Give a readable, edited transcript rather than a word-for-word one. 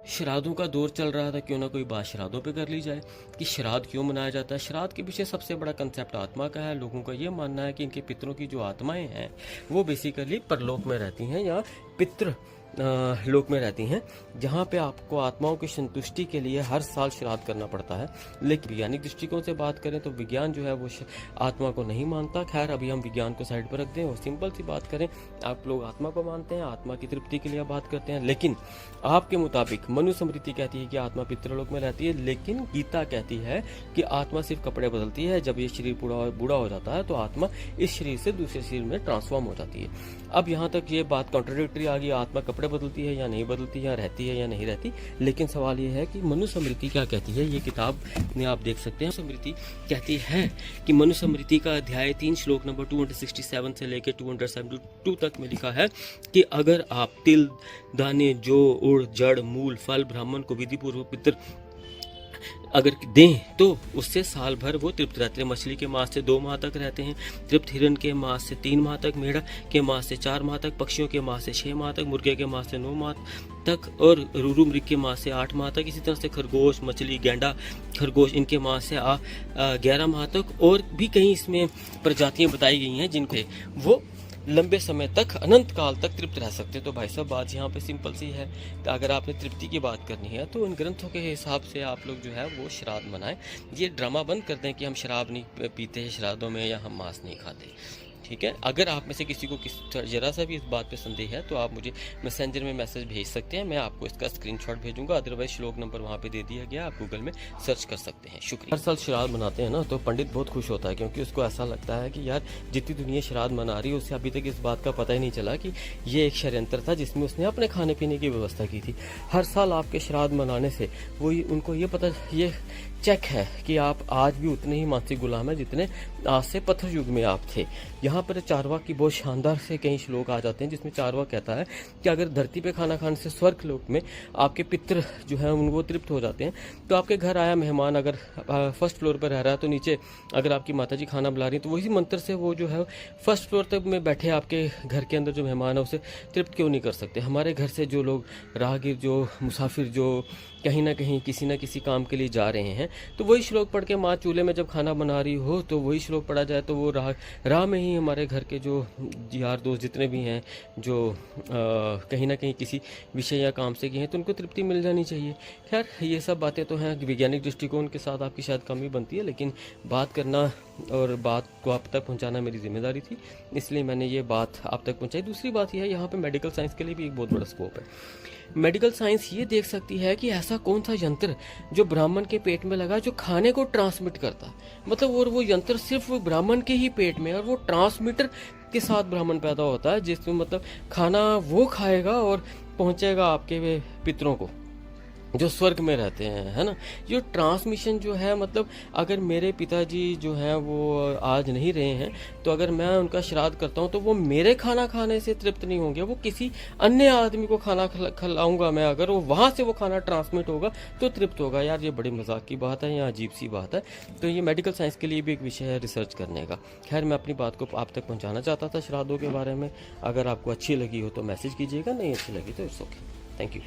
श्राद्धों का दौर चल रहा था, क्यों ना कोई बात श्राद्धों पे कर ली जाए कि श्राद्ध क्यों मनाया जाता है। श्राद्ध के पीछे सबसे बड़ा कंसेप्ट आत्मा का है। लोगों का ये मानना है कि इनके पितरों की जो आत्माएं हैं वो बेसिकली परलोक में रहती हैं या पितृ लोक में रहती हैं, जहाँ पे आपको आत्माओं की संतुष्टि के लिए हर साल श्राद्ध करना पड़ता है। लेकिन वैज्ञानिक दृष्टिकोण से बात करें तो विज्ञान जो है वो आत्मा को नहीं मानता। खैर अभी हम विज्ञान को साइड पर रख दें और सिंपल सी बात करें, आप लोग आत्मा को मानते हैं, आत्मा की तृप्ति के लिए बात करते हैं। लेकिन आपके मुताबिक मनुस्मृति कहती है कि आत्मा पितृलोक में रहती है, लेकिन गीता कहती है कि आत्मा सिर्फ कपड़े बदलती है। जब ये शरीर बूढ़ा हो जाता है तो आत्मा इस शरीर से दूसरे शरीर में ट्रांसफॉर्म हो जाती है। अब यहाँ तक ये बात कॉन्ट्राडिक्टरी आ गई, आत्मा कपड़े बदलती है या नहीं बदलती, या रहती है या नहीं रहती। लेकिन सवाल ये है कि मनुस्मृति क्या कहती है। ये किताब में आप देख सकते हैं, मनुस्मृति कहती है कि मनुस्मृति का अध्याय 3 श्लोक नंबर 267 से लेकर 272 तक में लिखा है कि अगर आप तिल, दाने, जौ, उड़, जड़, मूल, फल ब्राह्मण को विधि पूर्वक पितृ अगर दें तो उससे साल भर वो तृप्त रहते हैं। मछली के मांस से 2 माह तक रहते हैं, तृप्त हिरण के मांस से 3 माह तक, मेढ़ा के मांस से 4 माह तक, पक्षियों के मांस से 6 माह तक, मुर्गे के मांस से 9 माह तक और रूरू मृग के मांस से 8 माह तक। इसी तरह से खरगोश, मछली, गैंडा, खरगोश, इनके मांस से 11 माह तक। और भी कई इसमें प्रजातियां बताई गई हैं जिनके वो लंबे समय तक, अनंत काल तक तृप्त रह सकते। तो भाई साहब बात यहाँ पे सिंपल सी है, अगर आपने तृप्ति की बात करनी है तो इन ग्रंथों के हिसाब से आप लोग जो है वो श्राद्ध मनाएं। ये ड्रामा बंद कर दें कि हम शराब नहीं पीते हैं श्राद्धों में या हम मांस नहीं खाते। ठीक है, अगर आप में से किसी को जरा सा भी इस बात पे संदेह है तो आप मुझे मैसेंजर में मैसेज भेज सकते हैं, मैं आपको इसका स्क्रीनशॉट भेजूंगा। अदरवाइज श्लोक नंबर वहाँ पे दे दिया गया, आप गूगल में सर्च कर सकते हैं। शुक्रिया। हर साल श्राद्ध मनाते हैं ना तो पंडित बहुत खुश होता है, क्योंकि उसको ऐसा लगता है कि यार जितनी दुनिया श्राद्ध मना रही है उससे अभी तक इस बात का पता ही नहीं चला कि ये एक षड्यंत्र था जिसमें उसने अपने खाने पीने की व्यवस्था की थी। हर साल आपके श्राद्ध मनाने से वो उनको ये चेक है कि आप आज भी उतने ही मानसिक गुलाम है जितने आज से पत्थर युग में आप थे। यहाँ पर चारवाक की बहुत शानदार से कई श्लोक आ जाते हैं जिसमें चारवाक कहता है कि अगर धरती पे खाना खाने से स्वर्ग लोक में आपके पितृ जो है वो तृप्त हो जाते हैं, तो आपके घर आया मेहमान अगर फर्स्ट फ्लोर पर रह रहा है तो नीचे अगर आपकी माताजी खाना बुला रही है तो वही मंत्र से वो जो है फर्स्ट फ्लोर तक में बैठे आपके घर के अंदर जो मेहमान है उसे तृप्त क्यों नहीं कर सकते। हमारे घर से जो लोग राहगीर, जो मुसाफिर, जो कहीं ना कहीं किसी न किसी काम के लिए जा रहे हैं, तो वही श्लोक पढ़ के माँ चूल्हे में जब खाना बना रही हो तो वही श्लोक पढ़ा जाए तो वो राह में ही हमारे घर के जो यार दोस्त जितने भी हैं जो कहीं ना कहीं किसी विषय या काम से गए हैं तो उनको तृप्ति मिल जानी चाहिए। खैर ये सब बातें तो हैं, वैज्ञानिक दृष्टिकोण के साथ आपकी शायद कमी बनती है, लेकिन बात करना और बात को आप तक पहुंचाना मेरी जिम्मेदारी थी, इसलिए मैंने ये बात आप तक पहुंचाई। दूसरी बात यह है, यहाँ पे मेडिकल साइंस के लिए भी एक बहुत बड़ा स्कोप है। मेडिकल साइंस ये देख सकती है कि ऐसा कौन सा यंत्र जो ब्राह्मण के पेट में लगा जो खाने को ट्रांसमिट करता है, मतलब और वो यंत्र सिर्फ ब्राह्मण के ही पेट में, और वो ट्रांसमीटर के साथ ब्राह्मण पैदा होता है जिसमें मतलब खाना वो खाएगा और पहुंचेगा आपके पितरों को जो स्वर्ग में रहते हैं, है ना। ये ट्रांसमिशन जो है, मतलब अगर मेरे पिताजी जो हैं वो आज नहीं रहे हैं तो अगर मैं उनका श्राद्ध करता हूँ तो वो मेरे खाना खाने से तृप्त नहीं होंगे, वो किसी अन्य आदमी को खाना खिलाऊंगा मैं, अगर वो वहाँ से वो खाना ट्रांसमिट होगा तो तृप्त होगा। यार ये बड़ी मजाक की बात है या अजीब सी बात है। तो ये मेडिकल साइंस के लिए भी एक विषय है रिसर्च करने का। खैर मैं अपनी बात को आप तक पहुँचाना चाहता था श्राद्धों के बारे में। अगर आपको अच्छी लगी हो तो मैसेज कीजिएगा, नहीं अच्छी लगी तो इट्स ओके। Thank you.